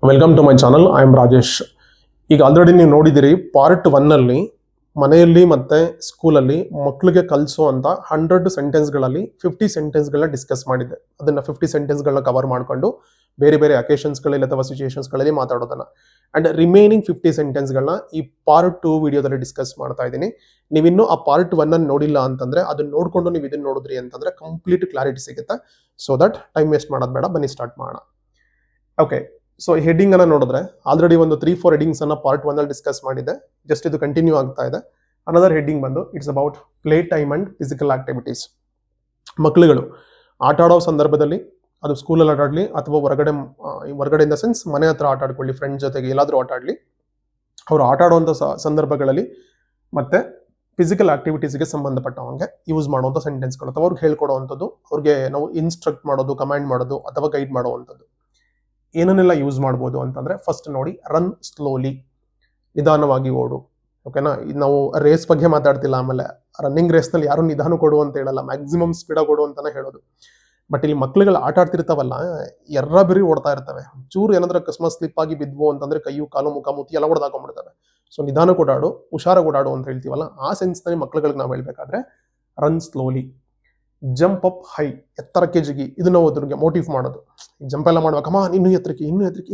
Welcome to my channel. I am Rajesh. ಈಗ already ನೀವು ನೋಡಿದಿರಿ ಪಾರ್ಟ್ 1 ಅಲ್ಲಿ ಮನೆಯಲ್ಲಿ ಮತ್ತೆ ಸ್ಕೂಲಲ್ಲಿ ಮಕ್ಕಳಿಗೆ ಕಲಿಸುವಂತ 100 ಸೆಂಟೆನ್ಸ್ಗಳಲ್ಲಿ 50 ಸೆಂಟೆನ್ಸ್ಗಳನ್ನ ಡಿಸ್ಕಸ್ ಮಾಡಿದ್ದೆ. ಅದನ್ನ 50 ಸೆಂಟೆನ್ಸ್ಗಳನ್ನ ಕವರ್ ಮಾಡಿಕೊಂಡು ಬೇರೆ ಬೇರೆ ಅಕೇಶನ್ಸ್ಗಳಲ್ಲಿ ಅಥವಾ ಸಿಚುಯೇಷನ್ಸ್ಗಳಲ್ಲಿ ಮಾತಾಡೋದನ್ನ ಅಂಡ್ ರಿಮೈನಿಂಗ್ 50 ಸೆಂಟೆನ್ಸ್ಗಳನ್ನ ಈ ಪಾರ್ಟ್ 2 ವಿಡಿಯೋದಲ್ಲಿ ಡಿಸ್ಕಸ್ ಮಾಡ್ತಾ ಇದ್ದೀನಿ. ನೀವಿನ್ನೂ ಆ ಪಾರ್ಟ್ 1 ಅನ್ನು ನೋಡಿಲ್ಲ ಅಂತಂದ್ರೆ ಅದನ್ನ ನೋಡ್ಕೊಂಡು ನೀವು ಇದನ್ನ ನೋಡಿದ್ರಿ ಅಂತಂದ್ರೆ ಕಂಪ್ಲೀಟ್ ಕ್ಲಾರಿಟಿ ಸಿಗುತ್ತೆ. ಸೊ ದಟ್ ಟೈಮ್ ವೇಸ್ಟ್ ಮಾಡೋದು ಬೇಡ, ಬನ್ನಿ ಸ್ಟಾರ್ಟ್ ಮಾಡೋಣ. ಓಕೆ, ಸೊ ಹೆಡಿಂಗ್ ಅನ್ನ ನೋಡಿದ್ರೆ ಆಲ್ರೆಡಿ ಒಂದು 3-4 ಹೆಡಿಂಗ್ಸ್ ಅನ್ನ ಪಾರ್ಟ್ 1 ಅಲ್ಲಿ ಡಿಸ್ಕಸ್ ಮಾಡಿದೆ. ಜಸ್ಟ್ ಇದು ಕಂಟಿನ್ಯೂ ಆಗ್ತಾ ಇದೆ. ಅನದರ್ ಹೆಡಿಂಗ್ ಬಂದು it's about play time and physical activities. ಮಕ್ಕಳುಗಳು ಆಟ ಆಡೋ ಸಂದರ್ಭದಲ್ಲಿ ಅದು ಸ್ಕೂಲಲ್ಲಿ ಆಟ ಆಡಲಿ ಅಥವಾ ಹೊರಗಡೆ ಇನ್ ದ ಸೆನ್ಸ್ ಮನೆ ಹತ್ರ ಆಟ ಆಡ್ಕೊಳ್ಳಿ, ಫ್ರೆಂಡ್ಸ್ ಜೊತೆಗೆ ಎಲ್ಲಾದ್ರೂ ಆಟ ಆಡಲಿ, ಅವರು ಆಟ ಆಡುವಂಥ ಸಂದರ್ಭಗಳಲ್ಲಿ ಮತ್ತೆ ಫಿಸಿಕಲ್ ಆಕ್ಟಿವಿಟೀಸ್ಗೆ ಸಂಬಂಧಪಟ್ಟವಂಗೆ ಯೂಸ್ ಮಾಡುವಂಥ ಸೆಂಟೆನ್ಸ್ಗಳು ಅಥವಾ ಅವ್ರಿಗೆ ಹೇಳ್ಕೊಡುವಂಥದ್ದು, ಅವ್ರಿಗೆ ನಾವು ಇನ್ಸ್ಟ್ರಕ್ಟ್ ಮಾಡೋದು, ಕಮಾಂಡ್ ಮಾಡೋದು ಅಥವಾ ಗೈಡ್ ಮಾಡುವಂಥದ್ದು ಏನನ್ನೆಲ್ಲ ಯೂಸ್ ಮಾಡ್ಬೋದು ಅಂತಂದ್ರೆ ಫಸ್ಟ್ ನೋಡಿ, ರನ್ ಸ್ಲೋಲಿ, ನಿಧಾನವಾಗಿ ಓಡು. ಓಕೆನಾ, ನಾವು ರೇಸ್ ಬಗ್ಗೆ ಮಾತಾಡ್ತಿಲ್ಲ. ಆಮೇಲೆ ರನ್ನಿಂಗ್ ರೇಸ್ನಲ್ಲಿ ಯಾರು ನಿಧಾನ ಕೊಡು ಅಂತ ಹೇಳಲ್ಲ, ಮ್ಯಾಕ್ಸಿಮಮ್ ಸ್ಪೀಡ್ ಕೊಡು ಅಂತಾನೆ ಹೇಳೋದು. ಬಟ್ ಇಲ್ಲಿ ಮಕ್ಳುಗಳು ಆಟ ಆಡ್ತಿರ್ತಾವಲ್ಲ, ಎರ್ರ ಓಡ್ತಾ ಇರ್ತವೆ. ಚೂರು ಏನಾದ್ರೂ ಅಕಸ್ಮಾತ್ ಸ್ಲಿಪ್ ಆಗಿ ಬಿದ್ವು ಅಂತಂದ್ರೆ ಕೈಯು ಕಾಲು ಮುಖ ಮೂತಿ ಎಲ್ಲ ಹೊಡೆದಾಕೊಂಡ್ಬಿಡ್ತವೆ. ಸೊ ನಿಧಾನ ಓಡಾಡು, ಹುಷಾರಾಗಿ ಓಡಾಡು ಅಂತ ಹೇಳ್ತೀವಲ್ಲ, ಆ ಸೆನ್ಸ್ನಲ್ಲಿ ಮಕ್ಳುಗಳಿಗೆ ನಾವು ಹೇಳ್ಬೇಕಾದ್ರೆ run slowly. Jump up high, ಎತ್ತರಕ್ಕೆ ಜಿಗಿ, ಇದು ನಾವು ಅದ್ರಿಗೆ ಮೋಟಿವ್ ಮಾಡೋದು. ಜಂಪ್ ಎಲ್ಲ ಮಾಡುವಾಗ ಇನ್ನೂ ಎತ್ತರಕ್ಕೆ,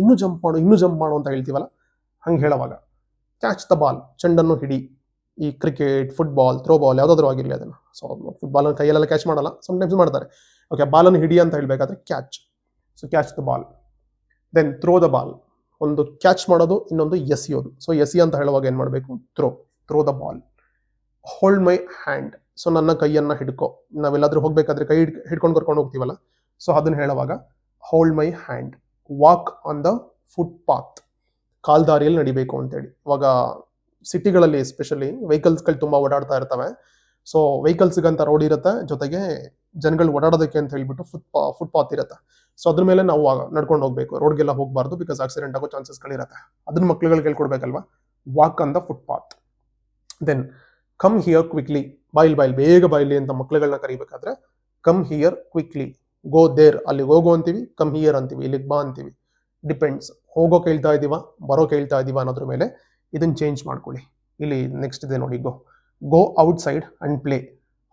ಇನ್ನೂ ಜಂಪ್ ಮಾಡು ಅಂತ ಹೇಳ್ತೀವಲ್ಲ, ಹಂಗೆ ಹೇಳುವಾಗ. ಕ್ಯಾಚ್ ದ ಬಾಲ್, ಚೆಂಡನ್ನು ಹಿಡಿ. ಈ ಕ್ರಿಕೆಟ್, ಫುಟ್ಬಾಲ್, ಥ್ರೋ ಬಾಲ್ ಯಾವುದಾದ್ರೂ ಆಗಿರಲಿ ಅದನ್ನು. ಸೊ ಫುಟ್ಬಾಲ್ ಕೈಯಲ್ಲೆಲ್ಲ ಕ್ಯಾಚ್ ಮಾಡಲ್ಲ, ಸಮ್ಟೈಮ್ಸ್ ಮಾಡ್ತಾರೆ. ಓಕೆ, ಬಾಲನ್ನು ಹಿಡಿ ಅಂತ ಹೇಳಬೇಕಾದ್ರೆ catch. So catch the ball. Then throw the ball, ಒಂದು ಕ್ಯಾಚ್ ಮಾಡೋದು, ಇನ್ನೊಂದು ಎಸೆಯೋದು. ಸೊ ಎಸಿ ಅಂತ ಹೇಳುವಾಗ ಏನು ಮಾಡಬೇಕು, throw the ball. Hold my hand, so ನನ್ನ ಕೈಯನ್ನ ಹಿಡ್ಕೊ. ನಾವೆಲ್ಲಾದ್ರೂ ಹೋಗ್ಬೇಕಾದ್ರೆ ಕೈ ಹಿಡ್ಕೊಂಡು ಕರ್ಕೊಂಡು ಹೋಗ್ತೀವಲ್ಲ, ಸೊ ಅದನ್ನ ಹೇಳುವಾಗ hold my hand. Walk on the footpath, ಕಾಲ್ದಾರಿಯಲ್ಲಿ ನಡಿಬೇಕು ಅಂತೇಳಿ. ಇವಾಗ ಸಿಟಿಗಳಲ್ಲಿ ಎಸ್ಪೆಷಲಿ ವೆಹಿಕಲ್ಸ್ಗಳು ತುಂಬಾ ಓಡಾಡ್ತಾ ಇರ್ತವೆ. ಸೊ ವೆಹಿಕಲ್ಸ್ಗಂತ ರೋಡ್ ಇರುತ್ತೆ, ಜೊತೆಗೆ ಜನಗಳು ಓಡಾಡೋದಕ್ಕೆ ಅಂತ ಹೇಳ್ಬಿಟ್ಟು ಫುಟ್ಪಾತ್ ಇರುತ್ತೆ. ಸೊ ಅದ್ರ ಮೇಲೆ ನಾವು ನಡ್ಕೊಂಡು ಹೋಗ್ಬೇಕು, ರೋಡ್ಗೆಲ್ಲ ಹೋಗಬಾರ್ದು, ಬಿಕಾಸ್ ಆಕ್ಸಿಡೆಂಟ್ ಆಗೋ ಚಾನ್ಸಸ್ಗಳಿರುತ್ತೆ. ಅದನ್ನ ಮಕ್ಳುಗಳಿಗೆ ಹೇಳ್ಕೊಡ್ಬೇಕಲ್ವಾ, walk on the footpath. Then come here quickly, ಬಾಯಿಲ್ ಬೇಗ ಬಾಯಿಲಿ ಅಂತ ಮಕ್ಳುಗಳನ್ನ ಕರಿಬೇಕಾದ್ರೆ come here quickly. Go there, ಅಲ್ಲಿ ಹೋಗೋ ಅಂತೀವಿ, ಕಮ್ ಹಿಯರ್ ಅಂತೀವಿ, ಇಲ್ಲಿಗೆ ಬಾ ಅಂತೀವಿ. ಡಿಪೆಂಡ್ಸ್, ಹೋಗೋ ಕೇಳ್ತಾ ಇದೀವ, ಬರೋ ಕೇಳ್ತಾ ಇದೀವ ಅನ್ನೋದ್ರ ಮೇಲೆ ಇದನ್ನ ಚೇಂಜ್ ಮಾಡ್ಕೊಳ್ಳಿ. ಇಲ್ಲಿ ನೆಕ್ಸ್ಟ್ ಇದೆ ನೋಡಿ, go outside and play.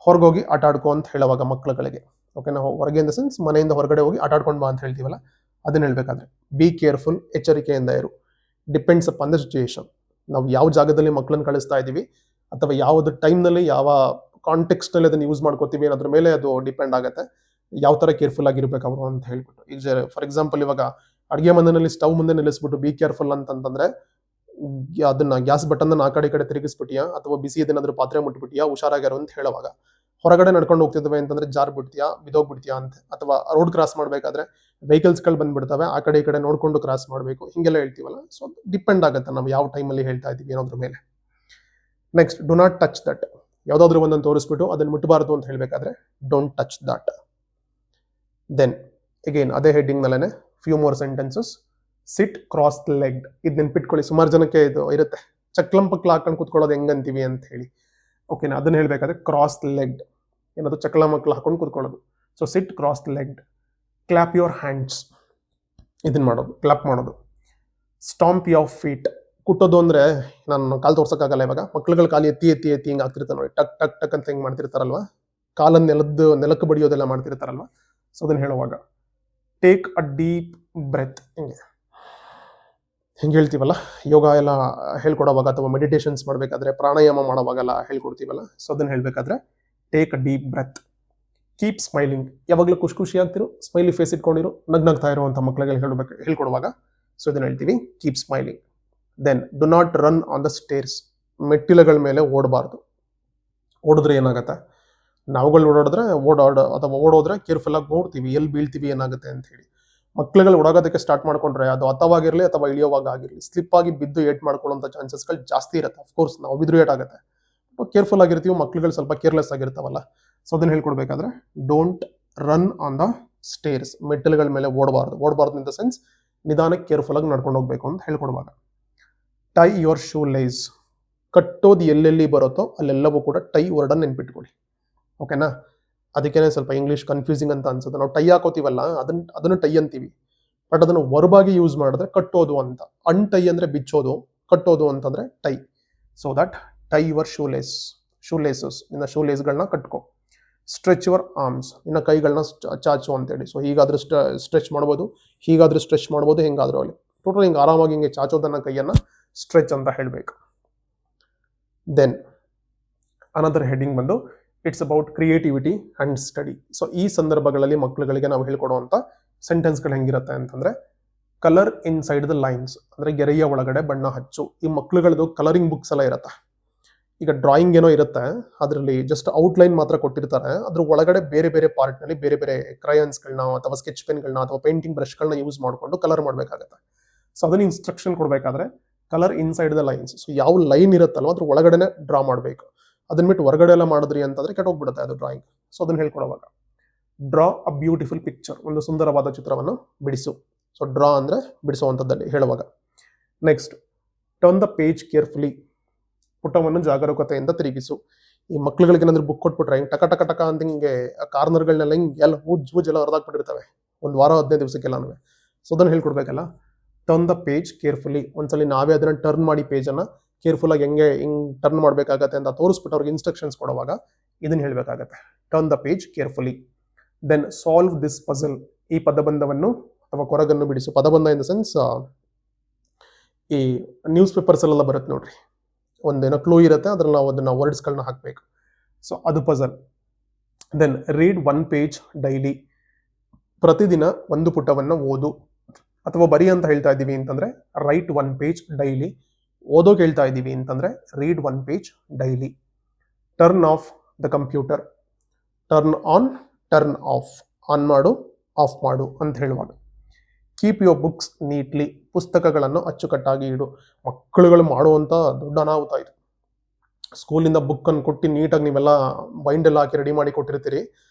ಹೊರಗೋಗಿ ಆಟ ಆಡ್ಕೋ ಅಂತ ಹೇಳುವಾಗ ಮಕ್ಳುಗಳಿಗೆ. ಓಕೆ, ನಾವು ಹೊರಗೆ ಇನ್ ದ ಸೆನ್ಸ್ ಮನೆಯಿಂದ ಹೊರಗಡೆ ಹೋಗಿ ಆಟ ಆಡ್ಕೊಂಡು ಬಾ ಅಂತ ಹೇಳ್ತೀವಲ್ಲ, ಅದನ್ನ ಹೇಳ್ಬೇಕಾದ್ರೆ ಬಿ ಕೇರ್ಫುಲ್, ಎಚ್ಚರಿಕೆಯಿಂದ ಇರು. Depends up on the situation, ನಾವು ಯಾವ ಜಾಗದಲ್ಲಿ ಮಕ್ಕಳನ್ನ ಕಳಿಸ್ತಾ ಇದೀವಿ ಅಥವಾ ಯಾವ್ದು ಟೈಮ್ನಲ್ಲಿ ಯಾವ ಕಾಂಟೆಕ್ಸ್ನಲ್ಲಿ ಅದನ್ನ ಯೂಸ್ ಮಾಡ್ಕೋತೀವಿ ಅನ್ನೋದ್ರ ಮೇಲೆ ಅದು ಡಿಪೆಂಡ್ ಆಗುತ್ತೆ, ಯಾವ ತರ ಕೇರ್ಫುಲ್ ಆಗಿರ್ಬೇಕು ಅವರು ಅಂತ ಹೇಳ್ಬಿಟ್ಟು. ಈಗ ಫಾರ್ ಎಕ್ಸಾಂಪಲ್, ಇವಾಗ ಅಡುಗೆ ಮನೆಯಲ್ಲಿ ಸ್ಟವ್ ಮುಂದೆ ನಿಲ್ಲಿಸ್ಬಿಟ್ಟು ಬಿ ಕೇರ್ಫುಲ್ ಅಂತಂದ್ರೆ ಅದನ್ನ ಗ್ಯಾಸ್ ಬಟನ್ ಆ ಕಡೆ ತಿರುಗಿಸ್ಬಿಟ್ಟಿಯಾ ಅಥವಾ ಬಿಸಿ ಏನಾದ್ರೂ ಪಾತ್ರೆ ಮುಟ್ಬಿಟ್ಟಿಯಾ, ಹುಷಾರಾಗಿರೋ ಅಂತ ಹೇಳುವಾಗ. ಹೊರಗಡೆ ನಡ್ಕೊಂಡು ಹೋಗ್ತಿದ್ವಿ ಅಂತಂದ್ರೆ ಜಾರ್ ಬಿಡ್ತೀಯಾ, ಬಿದೋಗ್ಬಿಡ್ತೀಯಾ ಅಂತ. ಅಥವಾ ರೋಡ್ ಕ್ರಾಸ್ ಮಾಡ್ಬೇಕಾದ್ರೆ ವೆಹಿಕಲ್ಸ್ಗಳು ಬಂದ್ಬಿಡ್ತವೆ, ಆ ಕಡೆ ನೋಡ್ಕೊಂಡು ಕ್ರಾಸ್ ಮಾಡಬೇಕು, ಹಿಂಗೆಲ್ಲ ಹೇಳ್ತೀವಲ್ಲ. ಸೊ ಡಿಪೆಂಡ್ ಆಗುತ್ತೆ ನಾವು ಯಾವ ಟೈಮಲ್ಲಿ ಹೇಳ್ತಾ ಇದೀವಿ ಅನ್ನೋದ್ರ ಮೇಲೆ. Next, do not touch that. ಯಾವುದಾದ್ರೂ ಒಂದನ್ನು ತೋರಿಸ್ಬಿಟ್ಟು ಅದನ್ನು ಮುಟ್ಟಬಾರ್ದು ಅಂತ ಹೇಳಬೇಕಾದ್ರೆ don't touch that. Then again ಅದೇ ಹೆಡ್ಡಿಂಗ್ ನಲ್ಲೇನೆ few more sentences. Sit cross legged, ಇದು ನೆನ್ಪಿಟ್ಕೊಳ್ಳಿ, ಸುಮಾರು ಜನಕ್ಕೆ ಇದು ಇರುತ್ತೆ, ಚಕ್ಲಂಪಕ್ಲ ಹಾಕೊಂಡು ಕೂತ್ಕೊಳ್ಳೋದು ಹೆಂಗಂತೀವಿ ಅಂತ ಹೇಳಿ. ಓಕೆನಾ, ಅದನ್ನ ಹೇಳ್ಬೇಕಾದ್ರೆ ಕ್ರಾಸ್ ಲೆಗ್ಡ್, ಏನದು ಚಕ್ಲಮಕ್ಲ ಹಾಕೊಂಡು ಕೂತ್ಕೊಳ್ಳೋದು. So sit cross legged. Clap your hands, ಇದನ್ನ ಮಾಡೋದು, ಕ್ಲಾಪ್ ಮಾಡೋದು. ಸ್ಟಾಂಪ್ ಯುವರ್ ಫೀಟ್, ಕುಟ್ಟೋದು ಅಂದ್ರೆ ನಾನು ಕಾಲು ತೋರ್ಸಕ್ಕಾಗಲ್ಲ. ಇವಾಗ ಮಕ್ಳುಗಳು ಕಾಲು ಎತ್ತಿ ಹಿಂಗೆ ಆಗ್ತಿರ್ತಾರೆ ನೋಡಿ, ಟಕ್ ಟಕ್ ಟಕ್ ಅಂತ ಹಿಂಗೆ ಮಾಡ್ತಿರ್ತಾರಲ್ವಾ, ಕಾಲನ್ನು ನೆಲಕ್ಕೆ ಬಡಿಯೋದೆಲ್ಲ ಮಾಡ್ತಿರ್ತಾರಲ್ವಾ. ಸೊ ಅದನ್ನ ಹೇಳುವಾಗ ಟೇಕ್ ಅ ಡೀಪ್ ಬ್ರೆತ್, ಹಿಂಗೆ ಹೇಳ್ತೀವಲ್ಲ, ಯೋಗ ಎಲ್ಲ ಹೇಳ್ಕೊಡೋವಾಗ ಅಥವಾ ಮೆಡಿಟೇಷನ್ಸ್ ಮಾಡಬೇಕಾದ್ರೆ, ಪ್ರಾಣಾಯಾಮ ಮಾಡೋವಾಗೆಲ್ಲ ಹೇಳ್ಕೊಡ್ತೀವಲ್ಲ. ಸೊ ಅದನ್ನ ಹೇಳ್ಬೇಕಾದ್ರೆ take a deep breath. Keep smiling, ಯಾವಾಗಲೂ ಖುಷಿ ಆಗ್ತಿರು, ಸ್ಮೈಲಿ ಫೇಸ್ ಇಟ್ಕೊಂಡಿರು, ನಗ್ನಾಗ್ತಾ ಇರುವಂಥ ಮಕ್ಳಿಗೆ ಹೇಳ್ಕೊಡುವಾಗ. ಸೊ ಇದನ್ನ ಹೇಳ್ತೀವಿ keep smiling. Then do not run on the stairs, ಮೆಟ್ಟಿಲುಗಳ ಮೇಲೆ ಓಡಬಾರ್ದು. ಓಡಿದ್ರೆ ಏನಾಗುತ್ತೆ, ನಾವುಗಳು ಓಡೋದ್ರೆ ಕೇರ್ಫುಲ್ ಆಗಿ ನೋಡ್ತೀವಿ, ಎಲ್ಲಿ ಬೀಳ್ತೀವಿ ಏನಾಗುತ್ತೆ ಅಂತ ಹೇಳಿ. ಮಕ್ಳುಗಳು ಓಡಾಗೋದಕ್ಕೆ ಸ್ಟಾರ್ಟ್ ಮಾಡ್ಕೊಂಡ್ರೆ ಅದು ಹತ್ತವಾಗಿರಲಿ ಅಥವಾ ಇಳಿಯೋವಾಗ ಆಗಿರಲಿ, ಸ್ಲಿಪ್ ಆಗಿ ಬಿದ್ದು ಏಟ್ ಮಾಡ್ಕೊಳ್ಳೋಂಥ ಚಾನ್ಸಸ್ಗಳು ಜಾಸ್ತಿ ಇರುತ್ತೆ. ಅಫ್ಕೋರ್ಸ್ ನಾವು ಬಿದ್ರು ಏಟ್ ಆಗುತ್ತೆ, ಕೇರ್ಫುಲ್ ಆಗಿರ್ತೀವಿ, ಮಕ್ಳುಗಳು ಸ್ವಲ್ಪ ಕೇರ್ಲೆಸ್ ಆಗಿರ್ತಾವಲ್ಲ. ಸೊ ಅದನ್ನ ಹೇಳ್ಕೊಡ್ಬೇಕಾದ್ರೆ don't run on the stairs, ಮೆಟ್ಟಿಲುಗಳ ಮೇಲೆ ಓಡಬಾರ್ದು ಇನ್ ದ ಸೆನ್ಸ್ ನಿಧಾನಕ್ಕೆ ಕೇರ್ಫುಲ್ ಆಗಿ ನಡ್ಕೊಂಡು ಹೋಗ್ಬೇಕು ಅಂತ ಹೇಳ್ಕೊಡುವಾಗ. ಟೈ ಯುವರ್ ಶೂ ಲೈಸ್, ಕಟ್ಟೋದು ಎಲ್ಲೆಲ್ಲಿ ಬರುತ್ತೋ ಅಲ್ಲೆಲ್ಲವೂ ಕೂಡ ಟೈ ವರ್ಡನ್ನು ನೆನ್ಪಿಟ್ಕೊಳ್ಳಿ. ಓಕೆನಾ, ಅದಕ್ಕೇನೆ ಸ್ವಲ್ಪ ಇಂಗ್ಲೀಷ್ ಕನ್ಫ್ಯೂಸಿಂಗ್ ಅಂತ ಅನ್ಸುತ್ತೆ. ನಾವು ಟೈ ಹಾಕೋತೀವಲ್ಲ, ಅದನ್ನು ಟೈ ಅಂತೀವಿ. ಬಟ್ ಅದನ್ನು ವರ್ಬಾಗಿ ಯೂಸ್ ಮಾಡಿದ್ರೆ ಕಟ್ಟೋದು ಅಂತ. ಅನ್ಟೈ ಅಂದರೆ ಬಿಚ್ಚೋದು, ಕಟ್ಟೋದು ಅಂತಂದರೆ tie. So that tie your shoelaces, ನಿನ್ನ ಶೂಲೇಸ್ಗಳನ್ನ ಕಟ್ಕೋ. ಸ್ಟ್ರೆಚ್ ಯುವರ್ ಆರ್ಮ್ಸ್, ನಿನ್ನ ಕೈಗಳನ್ನ ಚಾಚು ಅಂತೇಳಿ. ಸೊ ಹೀಗಾದ್ರೂ ಸ್ಟ್ರೆಚ್ ಮಾಡ್ಬೋದು, ಹೀಗಾದ್ರೂ ಸ್ಟ್ರೆಚ್ ಮಾಡ್ಬೋದು, ಹೆಂಗಾದ್ರೂ ಅಲ್ಲಿ ಟೋಟಲ್ ಹಿಂಗೆ ಆರಾಮಾಗಿ ಹಿಂಗೆ ಚಾಚೋದನ್ನ ಕೈಯನ್ನು ಸ್ಟ್ರೆಚ್ ಅಂತ ಹೇಳಬೇಕು. ದೆನ್ ಅನದರ್ ಹೆಡಿಂಗ್ ಬಂದು it's about creativity and study. So ಈ ಸಂದರ್ಭಗಳಲ್ಲಿ ಮಕ್ಕಳುಗಳಿಗೆ ನಾವು ಹೇಳ್ಕೊಡುವಂಥ ಸೆಂಟೆನ್ಸ್ಗಳು ಹೆಂಗಿರುತ್ತೆ ಅಂತಂದ್ರೆ, colour in side the lines, ಅಂದ್ರೆ ಗೆರೆಯ ಒಳಗಡೆ ಬಣ್ಣ ಹಚ್ಚು. ಈ ಮಕ್ಕಳುಗಳದ್ದು ಕಲರಿಂಗ್ ಬುಕ್ಸ್ ಎಲ್ಲ ಇರುತ್ತೆ. ಈಗ ಡ್ರಾಯಿಂಗ್ ಏನೋ ಇರುತ್ತೆ, ಅದರಲ್ಲಿ ಜಸ್ಟ್ ಔಟ್ಲೈನ್ ಮಾತ್ರ ಕೊಟ್ಟಿರ್ತಾರೆ. ಅದ್ರ ಒಳಗಡೆ ಬೇರೆ ಬೇರೆ ಪಾರ್ಟ್ನಲ್ಲಿ ಬೇರೆ ಬೇರೆ ಕ್ರಯನ್ಸ್ಗಳನ್ನ ಅಥವಾ ಸ್ಕೆಚ್ ಪೆನ್ಗಳನ್ನ ಅಥವಾ ಪೇಂಟಿಂಗ್ ಬ್ರಷ್ಗಳನ್ನ ಯೂಸ್ ಮಾಡಿಕೊಂಡು ಕಲರ್ ಮಾಡಬೇಕಾಗತ್ತೆ. ಸೊ ಅದನ್ನ ಇನ್ಸ್ಟ್ರಕ್ಷನ್ ಕೊಡಬೇಕಾದ್ರೆ colour inside the lines. So ಯಾವ ಲೈನ್ ಇರುತ್ತಲ್ವ ಅದ್ರ ಒಳಗಡೆನೆ ಡ್ರಾ ಮಾಡಬೇಕು. ಅದನ್ನ ಬಿಟ್ಟು ಹೊರಗಡೆ ಎಲ್ಲ ಮಾಡಿದ್ರಿ ಅಂತಂದ್ರೆ ಕೆಟ್ಟೋಗ್ಬಿಡುತ್ತೆ ಅದು ಡ್ರಾಯಿಂಗ್. ಸೊ ಅದನ್ನ ಹೇಳ್ಕೊಡುವಾಗ ಡ್ರಾ ಅ ಬ್ಯೂಟಿಫುಲ್ ಪಿಕ್ಚರ್, ಒಂದು ಸುಂದರವಾದ ಚಿತ್ರವನ್ನು ಬಿಡಿಸು. ಸೊ ಡ್ರಾ ಅಂದ್ರೆ ಬಿಡಿಸುವಂಥದ್ದಲ್ಲಿ ಹೇಳುವಾಗ. Next turn the page carefully, ಪುಟವನ್ನು ಜಾಗರೂಕತೆಯಿಂದ ತಿರುಗಿಸು. ಈ ಮಕ್ಳುಗಳಿಗೆ ಏನಾದ್ರು ಬುಕ್ ಕೊಟ್ಬಿಟ್ರೆ ಹಿಂಗೆ ಟಕ ಟಕ ಟಕ ಅಂತ ಹಿಂಗೆ ಕಾರ್ನರ್ಗಳನ್ನೆಲ್ಲ ಹಿಂಗೆ ಎಲ್ಲ ಉಜ್ಜು ಎಲ್ಲ ಹೊರದಾಕ್ಬಿಟ್ಟಿರ್ತವೆ ಒಂದು ವಾರ 15 ದಿವಸಕ್ಕೆಲ್ಲಾನು. ಸೊ ಅದನ್ನು ಹೇಳ್ಕೊಡ್ಬೇಕಲ್ಲ. ಟರ್ನ್ ದ ಪೇಜ್ ಕೇರ್ಫುಲಿ, ಒಂದ್ಸಲಿ ನಾವೇ ಅದನ್ನ ಟರ್ನ್ ಮಾಡಿ ಪೇಜನ್ನು ಕೇರ್ಫುಲ್ ಆಗಿ ಹೆಂಗೆ ಹಿಂಗೆ ಟರ್ನ್ ಮಾಡಬೇಕಾಗತ್ತೆ ಅಂತ ತೋರಿಸ್ಬಿಟ್ಟು ಅವ್ರಿಗೆ ಇನ್ಸ್ಟ್ರಕ್ಷನ್ಸ್ ಕೊಡುವಾಗ ಇದನ್ನ ಹೇಳಬೇಕಾಗತ್ತೆ, turn the page carefully. Then solve this puzzle, ಈ ಪದಬಂಧವನ್ನು ಅಥವಾ ಕೊರಗನ್ನು ಬಿಡಿಸು. ಪದಬಂಧ ಇನ್ ದ ಸೆನ್ಸ್ ಈ ನ್ಯೂಸ್ ಪೇಪರ್ಸಲ್ಲೆಲ್ಲ ಬರುತ್ತೆ ನೋಡ್ರಿ, ಒಂದೇನೋ ಕ್ಲೂ ಇರುತ್ತೆ, ಅದ್ರಲ್ಲಿ ನಾವು ಅದನ್ನ ವರ್ಡ್ಸ್ಗಳನ್ನ ಹಾಕಬೇಕು. ಸೊ ಅದು puzzle. Then read 1 page daily, ಪ್ರತಿದಿನ ಒಂದು ಪುಟವನ್ನು ಓದು. ಅಥವಾ ಬರಿ ಅಂತ ಹೇಳ್ತಾ ಇದ್ದೀವಿ ಅಂತಂದ್ರೆ ರೈಟ್ 1 ಪೇಜ್ ಡೈಲಿ. ಓದೋಕೆ ಹೇಳ್ತಾ ಇದ್ದೀವಿ ಅಂತಂದ್ರೆ read 1 page daily. Turn off the computer, turn on, turn off, on ಮಾಡು, ಆಫ್ ಮಾಡು ಅಂತ ಹೇಳುವಾಗ. ಕೀಪ್ ಯುವರ್ ಬುಕ್ಸ್ ನೀಟ್ಲಿ, ಪುಸ್ತಕಗಳನ್ನು ಅಚ್ಚುಕಟ್ಟಾಗಿ ಇಡು. ಮಕ್ಕಳುಗಳು ಮಾಡುವಂಥ ದೊಡ್ಡ ಅನಾಹುತ ಇದು. ಸ್ಕೂಲಿಂದ ಬುಕ್ಕನ್ನು ಕೊಟ್ಟು ನೀಟಾಗಿ ನೀವೆಲ್ಲ ಬೈಂಡೆಲ್ಲ ಹಾಕಿ ರೆಡಿ ಮಾಡಿ ಕೊಟ್ಟಿರ್ತೀರಿ,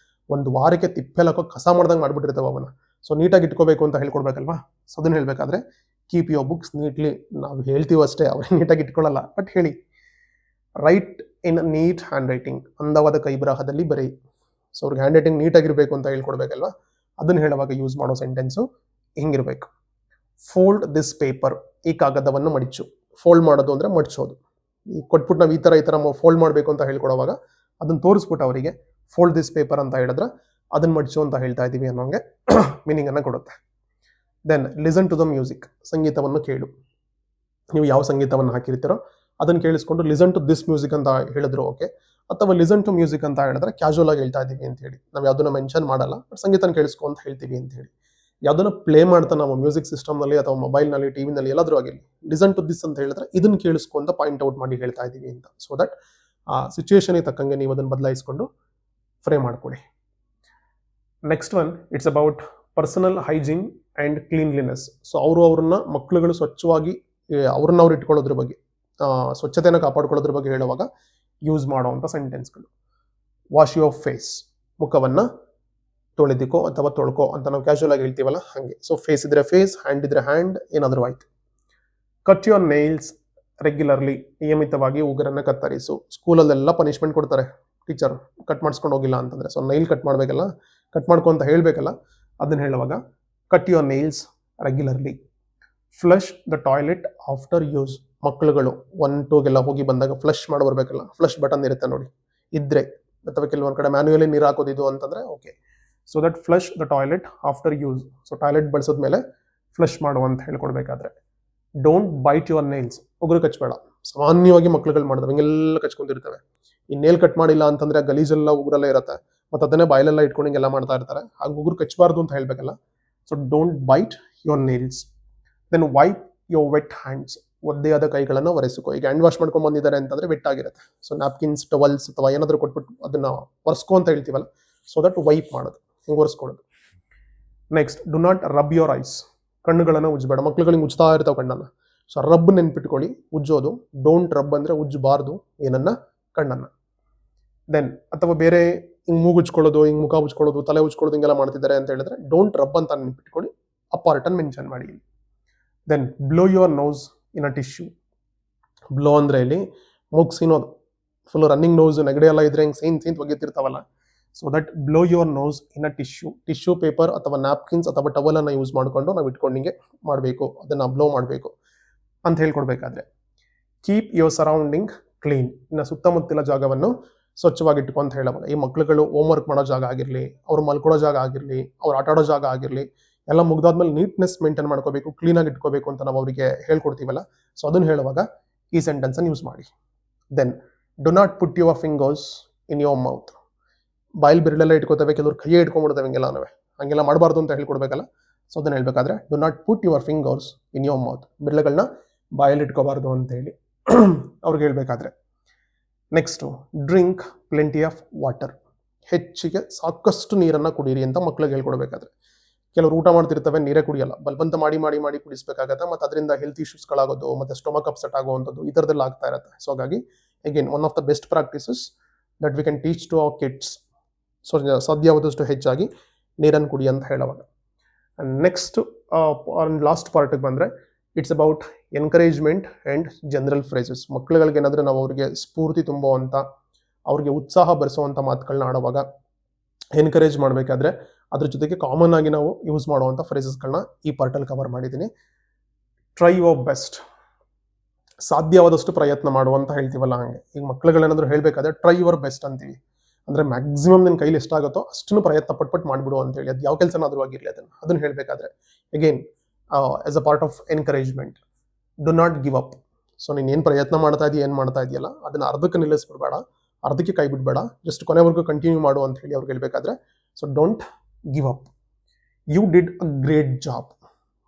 ಒಂದು ವಾರಕ್ಕೆ ತಿಪ್ಪೆಲ್ಲ ಕಸ ಮಾಡ್ದಂಗೆ ಮಾಡ್ಬಿಟ್ಟಿರ್ತೇವೆ ಅವನ್ನ. ಸೊ ನೀಟಾಗಿ ಇಟ್ಕೋಬೇಕು ಅಂತ ಹೇಳ್ಕೊಡ್ಬೇಕಲ್ವಾ. ಸೊ ಅದನ್ನ ಹೇಳ್ಬೇಕಾದ್ರೆ ಕೀಪ್ ಯುವರ್ ಬುಕ್ಸ್ ನೀಟ್ಲಿ, ನಾವು ಹೇಳ್ತೀವಿ ಅಷ್ಟೇ, ಅವ್ರಿಗೆ ನೀಟಾಗಿ ಇಟ್ಕೊಳ್ಳಲ್ಲ, ಬಟ್ ಹೇಳಿ. ರೈಟ್ ಇನ್ ನೀಟ್ ಹ್ಯಾಂಡ್ ರೈಟಿಂಗ್, ಅಂದವಾದ ಕೈಬರಹದಲ್ಲಿ ಬರೀ. ಸೊ ಅವ್ರಿಗೆ ಹ್ಯಾಂಡ್ ರೈಟಿಂಗ್ ನೀಟಾಗಿರ್ಬೇಕು ಅಂತ ಹೇಳ್ಕೊಡ್ಬೇಕಲ್ವಾ. ಅದನ್ನ ಹೇಳುವಾಗ ಯೂಸ್ ಮಾಡೋ ಸೆಂಟೆನ್ಸು ಹಿಂಗಿರ್ಬೇಕು. ಫೋಲ್ಡ್ ದಿಸ್ ಪೇಪರ್, ಈ ಕಾಗದವನ್ನು ಮಡಿಚು. ಫೋಲ್ಡ್ ಮಾಡೋದು ಅಂದ್ರೆ ಮಡಿಚೋದು. ಈ ಕೊಟ್ಬಿಟ್ಟು ನಾವು ಈ ತರ ಫೋಲ್ಡ್ ಮಾಡಬೇಕು ಅಂತ ಹೇಳ್ಕೊಡುವಾಗ ಅದನ್ನ ತೋರಿಸ್ಬಿಟ್ಟು ಅವರಿಗೆ ಫೋಲ್ಡ್ ದಿಸ್ ಪೇಪರ್ ಅಂತ ಹೇಳಿದ್ರೆ ಅದನ್ನ ಮಡಿಚು ಅಂತ ಹೇಳ್ತಾ ಇದ್ದೀವಿ ಅನ್ನೋಂಗೆ ಮೀನಿಂಗ್ ಅನ್ನ ಕೊಡುತ್ತೆ. Then listen to the music, ಸಂಗೀತವನ್ನು ಕೇಳು. ನೀವು ಯಾವ ಸಂಗೀತವನ್ನು ಹಾಕಿರ್ತೀರೋ ಅದನ್ನು ಕೇಳಿಸ್ಕೊಂಡು ಲಿಸನ್ ಟು ದಿಸ್ ಮ್ಯೂಸಿಕ್ ಅಂತ ಹೇಳಿದ್ರು ಓಕೆ, ಅಥವಾ ಲಿಸನ್ ಟು ಮ್ಯೂಸಿಕ್ ಅಂತ ಹೇಳಿದ್ರೆ ಕ್ಯಾಶುವಲ್ ಆಗಿ ಹೇಳ್ತಾ ಇದ್ದೀವಿ ಅಂತ ಹೇಳಿ. ನಾವು ಯಾವುದನ್ನ ಮೆನ್ಷನ್ ಮಾಡಲ್ಲ, ಬಟ್ ಸಂಗೀತನ ಕೇಳಿಸ್ಕೊ ಅಂತ ಹೇಳ್ತೀವಿ ಅಂತ ಹೇಳಿ. ಯಾವುದನ್ನ ಪ್ಲೇ ಮಾಡ್ತಾ ನಾವು ಮ್ಯೂಸಿಕ್ ಸಿಸ್ಟಮ್ನಲ್ಲಿ ಅಥವಾ ಮೊಬೈಲ್ನಲ್ಲಿ ಟಿವಿನಲ್ಲಿ ಎಲ್ಲಾದರೂ ಆಗಿರಲಿ, ಲಿಸನ್ ಟು ದಿಸ್ ಅಂತ ಹೇಳಿದ್ರೆ ಇದನ್ನ ಕೇಳಿಸ್ಕೊಂತ ಪಾಯಿಂಟ್ ಔಟ್ ಮಾಡಿ ಹೇಳ್ತಾ ಇದ್ದೀವಿ ಅಂತ. ಸೊ ದಟ್ ಆ ಸಿಚುವೇಶನ್ಗೆ ತಕ್ಕಂಗೆ ನೀವು ಅದನ್ನು ಬದಲಾಯಿಸ್ಕೊಂಡು ಫ್ರೇಮ್ ಮಾಡ್ಕೊಳ್ಳಿ. Next one it's about personal hygiene and cleanliness. So ಅವ್ರನ್ನ ಮಕ್ಕಳುಗಳು ಸ್ವಚ್ಛವಾಗಿ ಅವ್ರನ್ನ ಅವ್ರು ಇಟ್ಕೊಳ್ಳೋದ್ರ ಬಗ್ಗೆ, ಸ್ವಚ್ಛತೆಯನ್ನು ಕಾಪಾಡ್ಕೊಳ್ಳೋದ್ರ ಬಗ್ಗೆ ಹೇಳುವಾಗ ಯೂಸ್ ಮಾಡುವಂಥ ಸೆಂಟೆನ್ಸ್ಗಳು. ವಾಶ್ ಯುವರ್ ಫೇಸ್, ಮುಖವನ್ನು ತೊಳೆದಿಕೋ ಅಥವಾ ತೊಳ್ಕೋ ಅಂತ ನಾವು ಕ್ಯಾಶುವಲ್ ಆಗಿ ಹೇಳ್ತೀವಲ್ಲ ಹಾಗೆ. ಸೊ ಫೇಸ್ ಇದ್ರೆ ಫೇಸ್, ಹ್ಯಾಂಡ್ ಇದ್ರೆ ಹ್ಯಾಂಡ್, ಏನಾದರೂ ಆಯ್ತು. ಕಟ್ ಯುವರ್ ನೈಲ್ಸ್ ರೆಗ್ಯುಲರ್ಲಿ, ನಿಯಮಿತವಾಗಿ ಉಗುರನ್ನು ಕತ್ತರಿಸು. ಸ್ಕೂಲಲ್ಲೆಲ್ಲ ಪನಿಷ್ಮೆಂಟ್ ಕೊಡ್ತಾರೆ ಟೀಚರ್, ಕಟ್ ಮಾಡಿಸ್ಕೊಂಡು ಹೋಗಿಲ್ಲ ಅಂತಂದ್ರೆ. ಸೊ ನೈಲ್ ಕಟ್ ಮಾಡಬೇಕಲ್ಲ, ಕಟ್ ಮಾಡ್ಕೊ ಅಂತ ಹೇಳಬೇಕಲ್ಲ, ಅದನ್ನ ಹೇಳುವಾಗ cut your nails regularly. Flush the toilet after use, ಮಕ್ಕಳುಗಳು 1, 2ಗೆಲ್ಲ ಹೋಗಿ ಬಂದಾಗ ಫ್ಲಶ್ ಮಾಡಿ ಬರ್ಬೇಕಲ್ಲ, ಫ್ಲಶ್ ಬಟನ್ ಇರುತ್ತೆ ನೋಡಿ, ಇದ್ರೆ, ಅಥವಾ ಕೆಲವೊಂದು ಕಡೆ ಮ್ಯಾನ್ಯುಯಲಿ ನೀರು ಹಾಕೋದಿದ್ದು ಅಂತಂದ್ರೆ okay. So that flush the toilet after use. So toilet ಬಳಸಿದ ಮೇಲೆ ಫ್ಲಶ್ ಮಾಡು ಅಂತ ಹೇಳ್ಕೊಡ್ಬೇಕಾದ್ರೆ. ಡೋಂಟ್ ಬೈಟ್ ಯುವರ್ ನೈಲ್ಸ್, ಉಗುರು ಕಚ್ಚಬೇಡ. ಸಾಮಾನ್ಯವಾಗಿ ಮಕ್ಳುಗಳು ಮಾಡಿದ್ರೆ ಹಿಂಗೆಲ್ಲ ಕಚ್ಕೊಂಡಿರ್ತವೆ. ಈ ನೇಲ್ ಕಟ್ ಮಾಡಿಲ್ಲ ಅಂತಂದ್ರೆ ಗಲೀಜೆಲ್ಲ ಉಗುರಲ್ಲೇ ಇರುತ್ತೆ, ಮತ್ತು ಅದನ್ನೇ ಬಾಯಲೆಲ್ಲ ಇಟ್ಕೊಂಡು ಹಿಂಗೆಲ್ಲ ಮಾಡ್ತಾ ಇರ್ತಾರೆ. ಹಾಗೆ ಉಗುರು ಕಚ್ಚಬಾರ್ದು ಅಂತ ಹೇಳ್ಬೇಕಲ್ಲ. So don't bite your nails. Then wipe your wet hands, ಒದ್ದೆಯಾದ ಕೈಗಳನ್ನು ಒರೆಸಿಕೋ. ಈಗ ಹ್ಯಾಂಡ್ ವಾಶ್ ಮಾಡ್ಕೊಂಡು ಬಂದಿದ್ದಾರೆ ಅಂತಂದ್ರೆ ವೆಟ್ ಆಗಿರುತ್ತೆ. ಸೊ ನ್ಯಾಪ್ಕಿನ್ಸ್, ಟವಲ್ಸ್ ಅಥವಾ ಏನಾದರೂ ಕೊಟ್ಬಿಟ್ಟು ಅದನ್ನ ಒರೆಸ್ಕೋ ಅಂತ ಹೇಳ್ತೀವಲ್ಲ, ಸೊ ದಟ್ ವೈಪ್ ಮಾಡೋದು, ಹಿಂಗೆ ಒರೆಸ್ಕೊಳ್ಳೋದು. Next do not rub your eyes, ಕಣ್ಣುಗಳನ್ನು ಉಜ್ಜಬೇಡ. ಮಕ್ಳುಗಳಿಗೆ ಉಜ್ತಾ ಇರ್ತಾವೆ ಕಣ್ಣನ್ನು. ಸೊ ರಬ್ ನೆನ್ಪಿಟ್ಕೊಳ್ಳಿ, ಉಜ್ಜೋದು. ಡೋಂಟ್ ರಬ್ ಅಂದರೆ ಉಜ್ಜಬಾರ್ದು ಏನನ್ನ, ಕಣ್ಣನ್ನು. ದೆನ್ ಅಥವಾ ಬೇರೆ ಹಿಂಗೆ ಮೂಗು ಉಜ್ಕೊಳ್ಳೋದು, ಹಿಂಗೆ ಮುಖ ಉಜ್ಕೊಳ್ಳೋದು, ತಲೆ ಉಜ್ಕೊಳ್ಳೋದು ಹಿಂಗೆಲ್ಲ ಮಾಡ್ತಿದ್ದಾರೆ ಅಂತ ಹೇಳಿದ್ರೆ ಡೋಂಟ್ ರಬ್ ಅಂತ ನೆನ್ಪಿಟ್ಕೊಳ್ಳಿ, ಆ ಪಾರ್ಟನ್ನು ಮೆನ್ಷನ್ ಮಾಡಿ. Then blow your nose in a tissue. Blow ಅಂದರೆ ಇಲ್ಲಿ ಮೂಗು ಸೀನೋದು, ಫುಲ್ ರನ್ನಿಂಗ್ ನೋಸ್, ನೆಗಡಿ ಎಲ್ಲ ಇದ್ರೆ ಹಿಂಗೆ ಸೀನ್ ಒಗೆತಿರ್ತಾವಲ್ಲ, so that blow your nose in a tissue paper ಅಥವಾ ನ್ಯಾಪ್ಕಿನ್ಸ್ ಅಥವಾ ಟವಲನ್ನು ಯೂಸ್ ಮಾಡಿಕೊಂಡು ನಾವು ಇಟ್ಕೊಂಡಿಗೆ ಮಾಡಬೇಕು, ಅದನ್ನು ಬ್ಲೋ ಮಾಡಬೇಕು ಅಂತ ಹೇಳ್ಕೊಡ್ಬೇಕಾದ್ರೆ. ಕೀಪ್ ಯುವರ್ ಸರೌಂಡಿಂಗ್ ಕ್ಲೀನ್, ಇನ್ನು ಸುತ್ತಮುತ್ತಲ ಜಾಗವನ್ನು ಸ್ವಚ್ಛವಾಗಿಟ್ಟುಕೊ ಅಂತ ಹೇಳುವಾಗ ಈ ಮಕ್ಳುಗಳು ಹೋಮ್ವರ್ಕ್ ಮಾಡೋ ಜಾಗ ಆಗಿರಲಿ, ಅವ್ರು ಮಲ್ಕೊಳ್ಳೋ ಜಾಗ ಆಗಿರಲಿ, ಅವ್ರು ಆಟ ಆಡೋ ಜಾಗ ಆಗಿರಲಿ, ಎಲ್ಲ ಮುಗ್ದಾದ್ಮೇಲೆ ನೀಟ್ನೆಸ್ ಮೇಂಟೈನ್ ಮಾಡ್ಕೋಬೇಕು, ಕ್ಲೀನಾಗಿ ಇಟ್ಕೋಬೇಕು ಅಂತ ನಾವು ಅವರಿಗೆ ಹೇಳ್ಕೊಡ್ತೀವಲ್ಲ. ಸೊ ಅದನ್ನು ಹೇಳುವಾಗ ಈ ಸೆಂಟೆನ್ಸನ್ನು ಯೂಸ್ ಮಾಡಿ. Then do not put your fingers in your mouth. ಬಾಯಲ್ಲಿ ಬಿರಳೆಲ್ಲ ಇಟ್ಕೋತೇವೆ, ಕೆಲವರು ಕೈಯೇ ಇಟ್ಕೊಂಡ್ಬಿಡ್ತೇವೆ, ಹಂಗೆಲ್ಲ ಮಾಡಬಾರ್ದು ಅಂತ ಹೇಳ್ಕೊಡ್ಬೇಕಲ್ಲ. ಸೊ ಅದನ್ನು ಹೇಳ್ಬೇಕಾದ್ರೆ do not put your fingers in your mouth, ಬಿರಳೆಗಳನ್ನ ಬಾಯಲ್ಲಿ ಇಟ್ಕೋಬಾರ್ದು ಅಂತ ಹೇಳಿ ಅವ್ರಿಗೆ ಹೇಳ್ಬೇಕಾದ್ರೆ. Next drink plenty of water, ಹೆಚ್ಚಿಗೆ ಸಾಕಷ್ಟು ನೀರನ್ನು ಕುಡೀರಿ ಅಂತ ಮಕ್ಳಿಗೆ ಹೇಳ್ಕೊಡ್ಬೇಕಾದ್ರೆ. ಕೆಲವರು ಊಟ ಮಾಡ್ತಿರ್ತವೆ, ನೀರೇ ಕುಡಿಯಲ್ಲ, ಬಲವಂತ ಮಾಡಿ ಕುಡಿಸ್ಬೇಕಾಗತ್ತೆ, ಮತ್ತು ಅದರಿಂದ ಹೆಲ್ತ್ ಇಶ್ಯೂಸ್ಗಳಾಗೋದು ಮತ್ತು ಸ್ಟೊಮಕ್ ಅಪ್ಸೆಟ್ ಆಗುವಂಥದ್ದು ಈ ಥರದ್ದೆಲ್ಲ ಆಗ್ತಾ ಇರುತ್ತೆ. ಸೊ ಹಾಗಾಗಿ again one of the best practices that we can teach to our kids. So ಸಾಧ್ಯವಾದಷ್ಟು ಹೆಚ್ಚಾಗಿ ನೀರನ್ನು ಕುಡಿ ಅಂತ ಹೇಳುವಾಗ. ಆ್ಯಂಡ್ ನೆಕ್ಸ್ಟ್ ಲಾಸ್ಟ್ ಪಾರ್ಟಿಗೆ ಬಂದರೆ it's about encouragement and general phrases. ಮಕ್ಳುಗಳಿಗೆ ಏನಾದರೂ ನಾವು ಅವರಿಗೆ ಸ್ಫೂರ್ತಿ ತುಂಬುವಂಥ, ಅವ್ರಿಗೆ ಉತ್ಸಾಹ ಬರೆಸುವಂಥ ಮಾತುಗಳನ್ನ ಆಡುವಾಗ ಎನ್ಕರೇಜ್ ಮಾಡಬೇಕಾದ್ರೆ ಅದ್ರ ಜೊತೆಗೆ ಕಾಮನ್ ಆಗಿ ನಾವು ಯೂಸ್ ಮಾಡುವಂಥ ಫ್ರೇಸಸ್ಗಳನ್ನ ಈ ಪಾರ್ಟಲ್ಲಿ ಕವರ್ ಮಾಡಿದ್ದೀನಿ. ಟ್ರೈ ಯುವರ್ ಬೆಸ್ಟ್, ಸಾಧ್ಯವಾದಷ್ಟು ಪ್ರಯತ್ನ ಮಾಡುವಂತ ಹೇಳ್ತೀವಲ್ಲ ಹಂಗೆ. ಈಗ ಮಕ್ಳುಗಳೇನಾದರೂ ಹೇಳಬೇಕಾದ್ರೆ ಟ್ರೈ ಯುವರ್ ಬೆಸ್ಟ್ ಅಂತೀವಿ, ಅಂದರೆ ಮ್ಯಾಕ್ಸಿಮಮ್ ನಿನ್ನ ಕೈಲಿ ಎಷ್ಟಾಗುತ್ತೋ ಅಷ್ಟನ್ನು ಪ್ರಯತ್ನ ಪಟ್ಬಿಟ್ಟು ಮಾಡಿಬಿಡು ಅಂತೇಳಿ. ಅದು ಯಾವ ಕೆಲಸನಾದರೂ ಆಗಿರಲಿ ಅದನ್ನು ಹೇಳಬೇಕಾದ್ರೆ again as a part of encouragement. Do not give up. So ನೀನು ಏನು ಪ್ರಯತ್ನ ಮಾಡ್ತಾ ಇದೆಯಾ, ಏನು ಮಾಡ್ತಾ ಇದೆಯಲ್ಲ ಅದನ್ನು ಅರ್ಧಕ್ಕೆ ನಿಲ್ಲಿಸ್ಬಿಡ್ಬೇಡ, ಅರ್ಧಕ್ಕೆ ಕೈ ಬಿಡಬೇಡ, ಜಸ್ಟ್ ಕೊನೆವರೆಗೂ ಕಂಟಿನ್ಯೂ ಮಾಡು ಅಂತ ಹೇಳಿ ಅವ್ರಿಗೆ ಹೇಳ್ಬೇಕಾದ್ರೆ. So don't give up. You did a great job.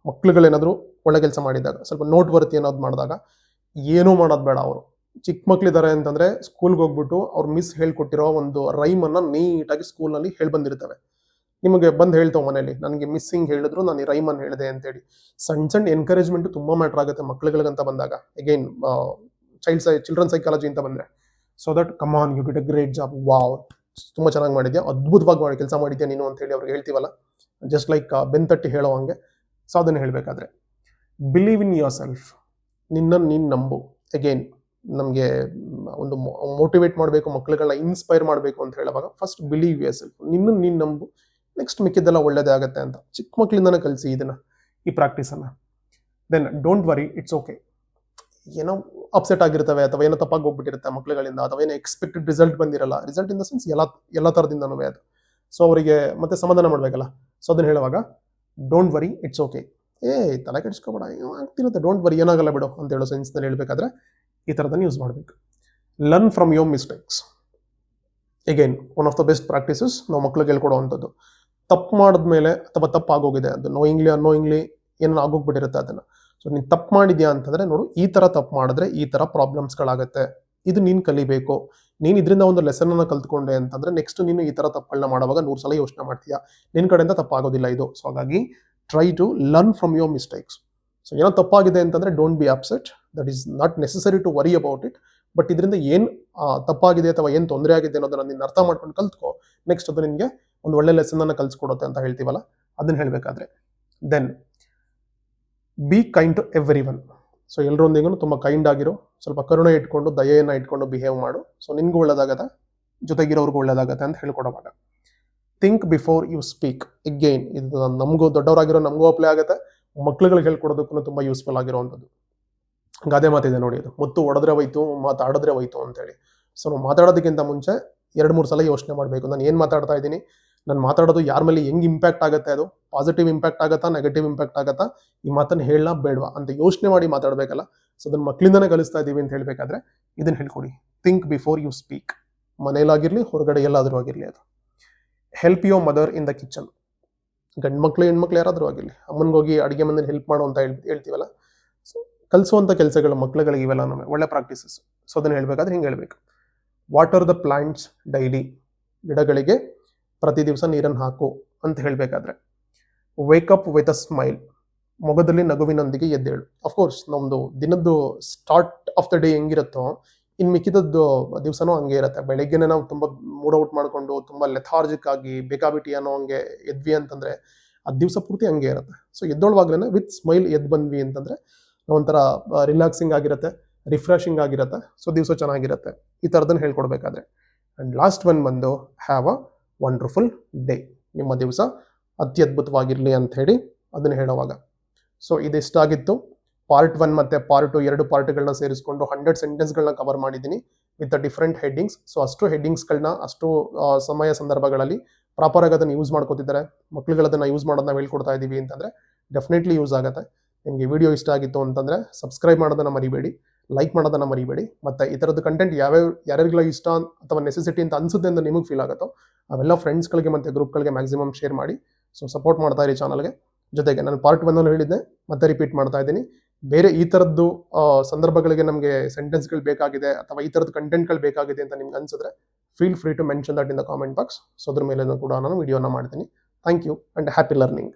ಮಕ್ಳುಗಳೇನಾದರೂ ಒಳ್ಳೆ ಕೆಲಸ ಮಾಡಿದಾಗ, ಸ್ವಲ್ಪ ನೋಟ್ ವರ್ತಿ ಅನ್ನೋದು ಮಾಡಿದಾಗ ಏನೂ ಮಾಡೋದು ಬೇಡ. ಅವರು ಚಿಕ್ಕ ಮಕ್ಳಿದ್ದಾರೆ ಅಂತಂದರೆ ಸ್ಕೂಲ್ಗೆ ಹೋಗ್ಬಿಟ್ಟು ಅವ್ರು ಮಿಸ್ ಹೇಳ್ಕೊಟ್ಟಿರೋ ಒಂದು ರೈಮನ್ನು ನೀಟಾಗಿ ಸ್ಕೂಲ್ನಲ್ಲಿ ಹೇಳಿ ಬಂದಿರ್ತವೆ. ನಿಮಗೆ ಬಂದು ಹೇಳ್ತಾವೆ ಮನೇಲಿ, ನನಗೆ ಮಿಸ್ಸಿಂಗ್ ಹೇಳಿದ್ರು, ನಾನು ಈ ರೈಮನ್ನು ಹೇಳಿದೆ ಅಂತೇಳಿ. ಸಣ್ಣ ಎನ್ಕರೇಜ್ಮೆಂಟು ತುಂಬ ಮ್ಯಾಟ್ರ್ ಆಗುತ್ತೆ ಮಕ್ಳುಗಳಿಗಂತ ಬಂದಾಗ. ಅಗೈನ್ ಚಿಲ್ಡ್ರನ್ ಸೈಕಾಲಜಿ ಅಂತ ಬಂದರೆ, so that come on you did a great job, wow ತುಂಬ ಚೆನ್ನಾಗಿ ಮಾಡಿದ್ಯಾ, ಅದ್ಭುತವಾಗಿ ಮಾಡಿ ಕೆಲಸ ಮಾಡಿದ್ಯಾ ನೀನು ಅಂತ ಹೇಳಿ ಅವ್ರಿಗೆ ಹೇಳ್ತೀವಲ್ಲ, ಜಸ್ಟ್ ಲೈಕ್ ಬೆನ್ತಟ್ಟಿ ಹೇಳೋ ಹಂಗೆ. ಸೊ ಅದನ್ನು ಹೇಳಬೇಕಾದ್ರೆ ಬಿಲೀವ್ ಇನ್ ಯುವರ್ ಸೆಲ್ಫ್, ನಿನ್ನನ್ನು ನೀನು ನಂಬು. ಅಗೇನ್ ನಮಗೆ ಒಂದು ಮೋಟಿವೇಟ್ ಮಾಡಬೇಕು, ಮಕ್ಳುಗಳನ್ನ ಇನ್ಸ್ಪೈರ್ ಮಾಡಬೇಕು ಅಂತ ಹೇಳುವಾಗ ಫಸ್ಟ್ ಬಿಲೀವ್ ಯುವರ್ ಸೆಲ್ಫ್, ನಿನ್ನನ್ನು ನೀನು ನಂಬು, ನೆಕ್ಸ್ಟ್ ಮಿಕ್ಕಿದ್ದೆಲ್ಲ ಒಳ್ಳೇದೇ ಆಗುತ್ತೆ ಅಂತ ಚಿಕ್ಕ ಮಕ್ಕಳಿಂದನೇ ಕಲಿಸಿ ಇದನ್ನು, ಈ ಪ್ರಾಕ್ಟೀಸನ್ನು. Then don't worry, it's okay. ಏನೋ ಅಪ್ಸೆಟ್ ಆಗಿರ್ತವೆ ಅಥವಾ ಏನೋ ತಪ್ಪಾಗಿ ಹೋಗ್ಬಿಟ್ಟಿರುತ್ತೆ ಮಕ್ಳುಗಳಿಂದ, ಅಥವಾ ಏನೋ ಎಕ್ಸ್ಪೆಕ್ಟೆಡ್ ರಿಸಲ್ಟ್ ಬಂದಿರಲ್ಲ. ರಿಸಲ್ಟ್ ಇನ್ ದ ಸೆನ್ಸ್ ಎಲ್ಲ ಥರದಿಂದನೂ ಅದು. ಸೊ ಅವರಿಗೆ ಮತ್ತೆ ಸಮಾಧಾನ ಮಾಡಬೇಕಲ್ಲ. ಸೊ ಅದನ್ನು ಹೇಳುವಾಗ ಡೋಂಟ್ ವರಿ, ಇಟ್ಸ್ ಓಕೆ, ತಲೆ ಕೆಡಿಸ್ಕೊಬೇಡ, ಆಗ್ತಿರುತ್ತೆ, ಡೋಂಟ್ ವರಿ, ಏನಾಗಲ್ಲ ಬಿಡು ಅಂತ ಹೇಳೋ ಸೆನ್ಸ್ನಲ್ಲಿ ಹೇಳಬೇಕಾದ್ರೆ ಈ ಥರದನ್ನು ಯೂಸ್ ಮಾಡಬೇಕು. Learn from your mistakes. Again one of the best practices ನಾವು ಮಕ್ಳಿಗೆ ಹೇಳ್ಕೊಡುವಂಥದ್ದು. ತಪ್ಪು ಮಾಡಿದ್ಮೇಲೆ ಅಥವಾ ತಪ್ಪಾಗೋಗಿದೆ, ಅದು ಅನ್ನೋಯಿಂಗ್ಲಿ ಏನೋ ಆಗೋಗ್ಬಿಟ್ಟಿರುತ್ತೆ ಅದನ್ನು. ಸೊ ನೀನು ತಪ್ಪು ಮಾಡಿದ್ಯಾ ಅಂತಂದರೆ ನೋಡು, ಈ ಥರ ತಪ್ಪು ಮಾಡಿದ್ರೆ ಈ ಥರ ಪ್ರಾಬ್ಲಮ್ಸ್ಗಳಾಗುತ್ತೆ, ಇದು ನೀನು ಕಲಿಬೇಕು, ನೀನು ಇದರಿಂದ ಒಂದು ಲೆಸನನ್ನು ಕಲ್ತ್ಕೊಂಡೆ ಅಂತಂದರೆ ನೆಕ್ಸ್ಟ್ ನೀನು ಈ ಥರ ತಪ್ಪುಗಳನ್ನ ಮಾಡುವಾಗ 100 ಸಲ ಯೋಚನೆ ಮಾಡ್ತೀಯಾ, ನಿನ್ನ ಕಡೆಯಿಂದ ತಪ್ಪಾಗೋದಿಲ್ಲ ಇದು. ಸೊ ಹಾಗಾಗಿ try to learn from your mistakes. So ಏನೋ ತಪ್ಪಾಗಿದೆ ಅಂತಂದರೆ don't be upset, that is not necessary to worry about it. But ಇದರಿಂದ ಏನು ತಪ್ಪಾಗಿದೆ ಅಥವಾ ಏನು ತೊಂದರೆ ಆಗಿದೆ ಅನ್ನೋದನ್ನು ನೀನು ಅರ್ಥ ಮಾಡ್ಕೊಂಡು ಕಲ್ತ್ಕೋ, ನೆಕ್ಸ್ಟ್ ಅದು ನಿನಗೆ ಒಂದು ಒಳ್ಳೆ ಲೆಸನನ್ನು ಕಲಿಸ್ಕೊಡುತ್ತೆ ಅಂತ ಹೇಳ್ತೀವಲ್ಲ, ಅದನ್ನು ಹೇಳಬೇಕಾದ್ರೆ. Then be kind to everyone. So ಎಲ್ಲರೊಂದಿಗೂ ತುಂಬ ಕೈಂಡ್ ಆಗಿರೋ, ಸ್ವಲ್ಪ ಕರುಣೆ ಇಟ್ಕೊಂಡು ದಯೆಯನ್ನು ಇಟ್ಕೊಂಡು ಬಿಹೇವ್ ಮಾಡು. ಸೊ ನಿನ್ಗೂ ಒಳ್ಳೇದಾಗತ್ತೆ, ಜೊತೆಗಿರೋರ್ಗೂ ಒಳ್ಳೇದಾಗತ್ತೆ ಅಂತ ಹೇಳ್ಕೊಡುವಾಗ. Think before you speak. Again ಇದು ನಮಗೂ ದೊಡ್ಡವರಾಗಿರೋ ನಮಗೂ ಅಪ್ಲೈ ಆಗುತ್ತೆ, ಮಕ್ಳುಗಳಿಗೆ ಹೇಳ್ಕೊಡೋದಕ್ಕೂ ತುಂಬ ಯೂಸ್ಫುಲ್ ಆಗಿರೋವಂಥದ್ದು. ಗಾದೆ ಮಾತಿದೆ ನೋಡಿ, ಅದು ಮುತ್ತು ಹೊಡೆದ್ರೆ ಹೋಯ್ತು, ಮಾತಾಡಿದ್ರೆ ಹೋಯ್ತು ಅಂತೇಳಿ. ಸೊ ನಾವು ಮಾತಾಡೋದಕ್ಕಿಂತ ಮುಂಚೆ 2-3 ಸಲ ಯೋಚನೆ ಮಾಡಬೇಕು, ನಾನು ಏನು ಮಾತಾಡ್ತಾ ಇದ್ದೀನಿ, ನಾನು ಮಾತಾಡೋದು ಯಾರ ಮೇಲೆ ಹೆಂಗೆ ಇಂಪ್ಯಾಕ್ಟ್ ಆಗುತ್ತೆ, ಅದು ಪಾಸಿಟಿವ್ ಇಂಪ್ಯಾಕ್ಟ್ ಆಗುತ್ತಾ ನೆಗೆಟಿವ್ ಇಂಪ್ಯಾಕ್ಟ್ ಆಗುತ್ತಾ, ಈ ಮಾತನ್ನು ಹೇಳಲ್ಲ ಬೇಡವಾ ಅಂತ ಯೋಚನೆ ಮಾಡಿ ಮಾತಾಡಬೇಕಲ್ಲ. ಸೊ ಅದನ್ನು ಮಕ್ಕಳಿಂದನೇ ಕಲಿಸ್ತಾ ಇದ್ದೀವಿ ಅಂತ ಹೇಳಬೇಕಾದ್ರೆ ಇದನ್ನು ಹೇಳ್ಕೊಡಿ. Think before you speak. ಮನೇಲಾಗಿರಲಿ, ಹೊರಗಡೆ ಎಲ್ಲಾದರೂ ಆಗಿರಲಿ ಅದು. Help your mother in the kitchen. ಗಂಡು ಮಕ್ಕಳು ಹೆಣ್ಮಕ್ಳು ಯಾರಾದರೂ ಆಗಿರಲಿ, ಅಮ್ಮನಿಗೋಗಿ ಅಡುಗೆ ಮನೇಲಿ ಹೆಲ್ಪ್ ಮಾಡು ಅಂತ ಹೇಳ್ತೀವಲ್ಲ. ಸೊ ಕಲಿಸುವಂಥ ಕೆಲಸಗಳು ಮಕ್ಳುಗಳಿಗೆ ಇವೆಲ್ಲ ನಮಗೆ ಒಳ್ಳೆ ಪ್ರಾಕ್ಟೀಸಸ್. ಸೊ ಅದನ್ನು ಹೇಳಬೇಕಾದ್ರೆ ಹಿಂಗೆ ಹೇಳಬೇಕು. Water the plants daily. ಗಿಡಗಳಿಗೆ ಪ್ರತಿ ದಿವಸ ನೀರನ್ನು ಹಾಕು ಅಂತ ಹೇಳಬೇಕಾದ್ರೆ. Wake up with a smile. ಮೊಗದಲ್ಲಿ ನಗುವಿನೊಂದಿಗೆ ಎದ್ದೇಳು. ಅಫ್ಕೋರ್ಸ್ ನಮ್ಮದು ದಿನದ್ದು ಸ್ಟಾರ್ಟ್ ಆಫ್ ದ ಡೇ ಹೆಂಗಿರುತ್ತೋ ಇನ್ನು ಮಿಕ್ಕಿದದ್ದು ದಿವಸನೂ ಹಂಗೆ ಇರುತ್ತೆ. ಬೆಳಗ್ಗೆನೇ ನಾವು ತುಂಬ ಮೂಡ್ ಔಟ್ ಮಾಡಿಕೊಂಡು ತುಂಬ ಲೆಥಾರ್ಜಿಕ್ ಆಗಿ ಬೇಕಾಬಿಟ್ಟಿ ಅನ್ನೋ ಹಂಗೆ ಎದ್ವಿ ಅಂತಂದರೆ ಅದು ದಿವಸ ಪೂರ್ತಿ ಹಂಗೆ ಇರುತ್ತೆ. ಸೊ ಎದ್ದೊಳವಾಗ್ಲೇ ವಿತ್ ಸ್ಮೈಲ್ ಎದ್ದು ಬಂದ್ವಿ ಅಂತಂದರೆ ಒಂಥರ ರಿಲ್ಯಾಕ್ಸಿಂಗ್ ಆಗಿರುತ್ತೆ, ರಿಫ್ರೆಶಿಂಗ್ ಆಗಿರುತ್ತೆ. ಸೊ ದಿವಸ ಚೆನ್ನಾಗಿರುತ್ತೆ. ಈ ಥರದನ್ನು ಹೇಳ್ಕೊಡ್ಬೇಕಾದ್ರೆ. ಆ್ಯಂಡ್ ಲಾಸ್ಟ್ ಒನ್ ಬಂದು ಹ್ಯಾವ್ ಅ ವಂಡರ್ಫುಲ್ ಡೇ. ನಿಮ್ಮ ದಿವಸ ಅತ್ಯದ್ಭುತವಾಗಿರಲಿ ಅಂತ ಹೇಳಿ ಅದನ್ನು ಹೇಳುವಾಗ. ಸೊ ಇದಿಷ್ಟಾಗಿತ್ತು ಪಾರ್ಟ್ 1 ಮತ್ತು ಪಾರ್ಟ್ 2 ಎರಡು ಪಾರ್ಟ್ಗಳನ್ನ ಸೇರಿಸ್ಕೊಂಡು 100 ಸೆಂಟೆನ್ಸ್ಗಳನ್ನ ಕವರ್ ಮಾಡಿದ್ದೀನಿ ವಿತ್ ಡಿಫ್ರೆಂಟ್ ಹೆಡ್ಡಿಂಗ್ಸ್. ಸೊ ಅಷ್ಟು ಹೆಡ್ಡಿಂಗ್ಸ್ಗಳನ್ನ ಅಷ್ಟು ಸಮಯ ಸಂದರ್ಭಗಳಲ್ಲಿ ಪ್ರಾಪರ್ ಆಗಿ ಅದನ್ನು ಯೂಸ್ ಮಾಡ್ಕೋತಿದ್ದಾರೆ, ಮಕ್ಳುಗಳದನ್ನು ಯೂಸ್ ಮಾಡೋದನ್ನ ಹೇಳ್ಕೊಡ್ತಾ ಇದ್ದೀವಿ ಅಂತಂದರೆ ಡೆಫಿನೆಟ್ಲಿ ಯೂಸ್ ಆಗುತ್ತೆ. ನಿಮಗೆ ವಿಡಿಯೋ ಇಷ್ಟ ಆಗಿತ್ತು ಅಂತಂದರೆ ಸಬ್ಸ್ಕ್ರೈಬ್ ಮಾಡೋದನ್ನು ಮರಿಬೇಡಿ, ಲೈಕ್ ಮಾಡೋದನ್ನು ಮರಿಬೇಡಿ. ಮತ್ತು ಈ ಥರದ್ದು ಕಂಟೆಂಟ್ ಯಾರ್ಯಾರಿಗೆಲ್ಲ ಇಷ್ಟ ಅಥವಾ ನೆಸೆಸಿಟಿ ಅಂತ ಅನಿಸುತ್ತೆ ಅಂತ ನಿಮಗೆ ಫೀಲ್ ಆಗುತ್ತೋ ಅವೆಲ್ಲ ಫ್ರೆಂಡ್ಸ್ಗಳಿಗೆ ಮತ್ತು ಗ್ರೂಪ್ಗಳಿಗೆ ಮ್ಯಾಕ್ಸಿಮಮ್ ಶೇರ್ ಮಾಡಿ. ಸೊ ಸಪೋರ್ಟ್ ಮಾಡ್ತಾ ಇರಿ ಚಾನಲ್ಗೆ. ಜೊತೆಗೆ ನಾನು ಪಾರ್ಟ್ 1 ಹೇಳಿದ್ದೆ ಮತ್ತೆ ರಿಪೀಟ್ ಮಾಡ್ತಾ ಇದ್ದೀನಿ, ಬೇರೆ ಈ ಥರದ್ದು ಸಂದರ್ಭಗಳಿಗೆ ನಮಗೆ ಸೆಂಟೆನ್ಸ್ಗಳು ಬೇಕಾಗಿದೆ ಅಥವಾ ಈ ಥರದ್ದು ಕಂಟೆಂಟ್ಗಳು ಬೇಕಾಗಿದೆ ಅಂತ ನಿಮ್ಗೆ ಅನ್ಸಿದ್ರೆ feel free to mention that in the comment box. So ಅದ್ರ ಮೇಲೆ ಕೂಡ ನಾನು ವಿಡಿಯೋನ ಮಾಡ್ತೀನಿ. Thank you and happy learning.